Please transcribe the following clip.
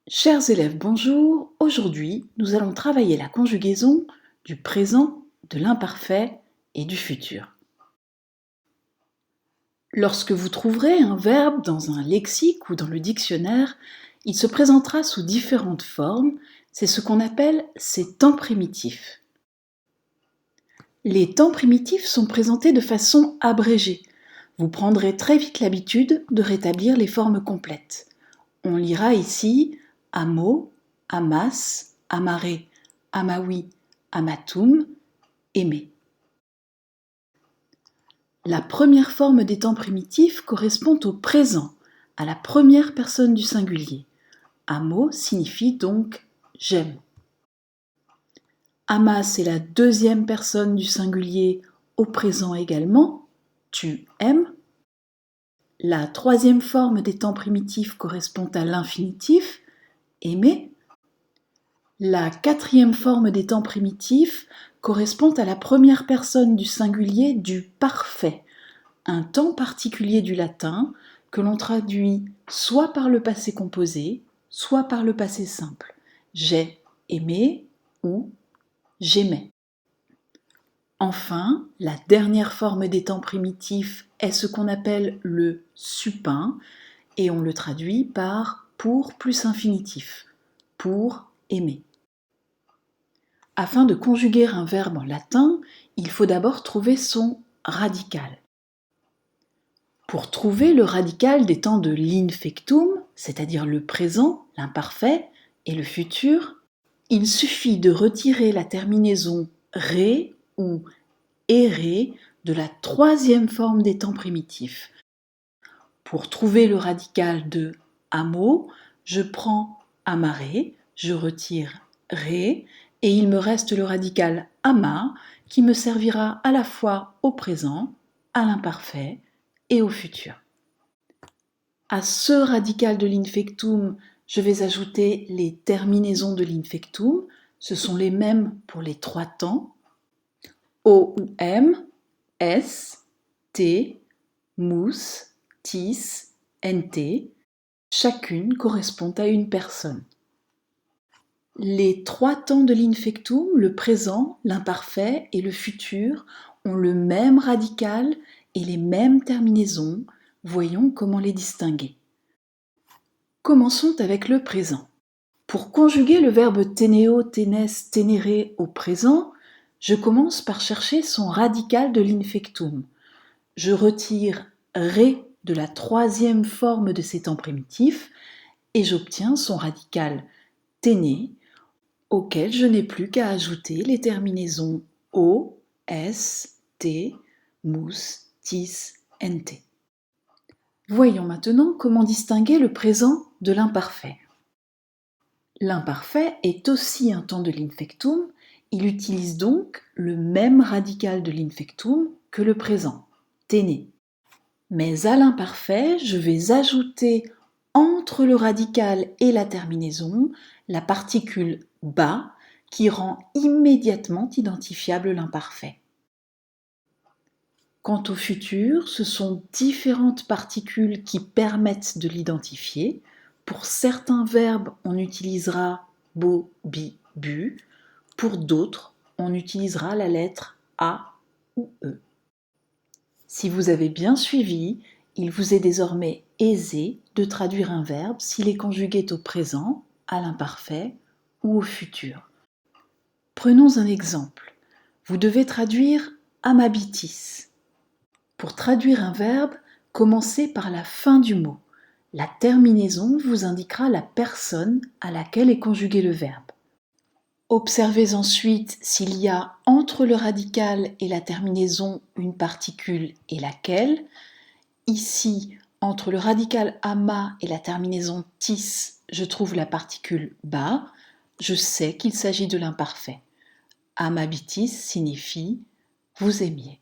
Chers élèves, bonjour. Aujourd'hui, nous allons travailler la conjugaison du présent, de l'imparfait et du futur. Lorsque vous trouverez un verbe dans un lexique ou dans le dictionnaire, il se présentera sous différentes formes. C'est ce qu'on appelle ses temps primitifs. Les temps primitifs sont présentés de façon abrégée. Vous prendrez très vite l'habitude de rétablir les formes complètes. On lira ici amo, amas, amaré, amawi, amatum, aimer. La première forme des temps primitifs correspond au présent, à la première personne du singulier. Amo signifie donc j'aime. Amas est la deuxième personne du singulier au présent également. Tu aimes. La troisième forme des temps primitifs correspond à l'infinitif. Aimer. La quatrième forme des temps primitifs correspond à la première personne du singulier du parfait, un temps particulier du latin que l'on traduit soit par le passé composé, soit par le passé simple. J'ai aimé ou j'aimais. Enfin, la dernière forme des temps primitifs est ce qu'on appelle le supin et on le traduit par pour plus infinitif, pour aimer. Afin de conjuguer un verbe en latin, il faut d'abord trouver son radical. Pour trouver le radical des temps de l'infectum, c'est-à-dire le présent, l'imparfait, et le futur, il suffit de retirer la terminaison ré ou ere de la troisième forme des temps primitifs. Pour trouver le radical de amo, je prends amaré, je retire ré, et il me reste le radical ama qui me servira à la fois au présent, à l'imparfait et au futur. À ce radical de l'infectum, je vais ajouter les terminaisons de l'infectum. Ce sont les mêmes pour les trois temps. O ou M, S, T, mus, tis, nt. Chacune correspond à une personne. Les trois temps de l'infectum, le présent, l'imparfait et le futur, ont le même radical et les mêmes terminaisons. Voyons comment les distinguer. Commençons avec le présent. Pour conjuguer le verbe teneo, tenes, tenere au présent, je commence par chercher son radical de l'infectum. Je retire ré de la troisième forme de ces temps primitifs et j'obtiens son radical tene, auquel je n'ai plus qu'à ajouter les terminaisons o, s, t, mus, tis, nt. Voyons maintenant comment distinguer le présent de l'imparfait. L'imparfait est aussi un temps de l'infectum, il utilise donc le même radical de l'infectum que le présent, tene. Mais à l'imparfait, je vais ajouter entre le radical et la terminaison la particule ba qui rend immédiatement identifiable l'imparfait. Quant au futur, ce sont différentes particules qui permettent de l'identifier. Pour certains verbes, on utilisera bo, bi, bu. Pour d'autres, on utilisera la lettre A ou E. Si vous avez bien suivi, il vous est désormais aisé de traduire un verbe s'il est conjugué au présent, à l'imparfait ou au futur. Prenons un exemple. Vous devez traduire amabitis. Pour traduire un verbe, commencez par la fin du mot. La terminaison vous indiquera la personne à laquelle est conjugué le verbe. Observez ensuite s'il y a entre le radical et la terminaison une particule et laquelle. Ici, entre le radical ama et la terminaison tis, je trouve la particule ba. Je sais qu'il s'agit de l'imparfait. Amabitis signifie vous aimiez.